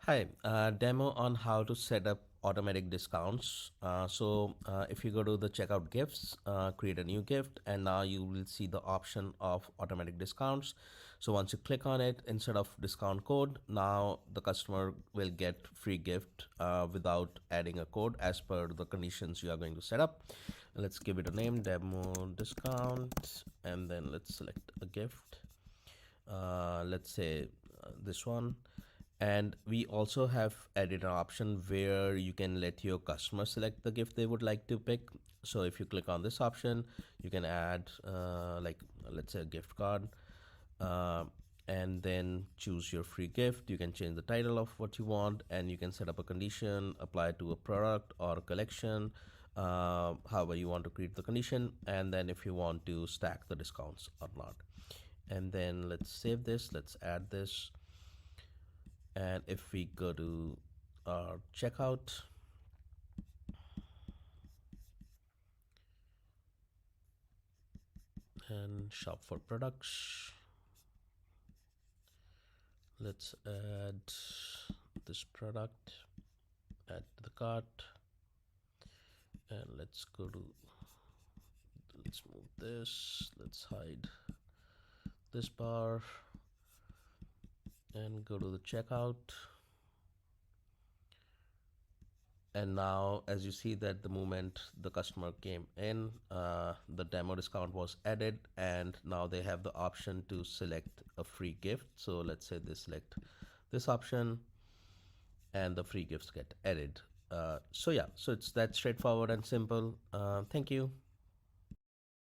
Hi, demo on how to set up automatic discounts. If you go to the checkout gifts, create a new gift, and now you will see the option of automatic discounts. So once you click on it, instead of discount code, now the customer will get free gift without adding a code as per the conditions you are going to set up. Let's give it a name, demo discount, and then let's select a gift. Let's say this one. And we also have added an option where you can let your customer select the gift they would like to pick. So if you click on this option, you can add like let's say a gift card, uh, and then choose your free gift. You can change the title of what you want, and you can set up a condition, apply to a product or a collection, however you want to create the condition, and then if you want to stack the discounts or not. And then let's save this, let's add this. And if we go to our checkout, and shop for products, let's add this product, add to the cart, and let's move this, let's hide this bar, and go to the checkout. And now as you see that the moment the customer came in, the demo discount was added, and now they have the option to select a free gift. So let's say they select this option, and the free gifts get added. So yeah, so it's that straightforward and simple. Thank you.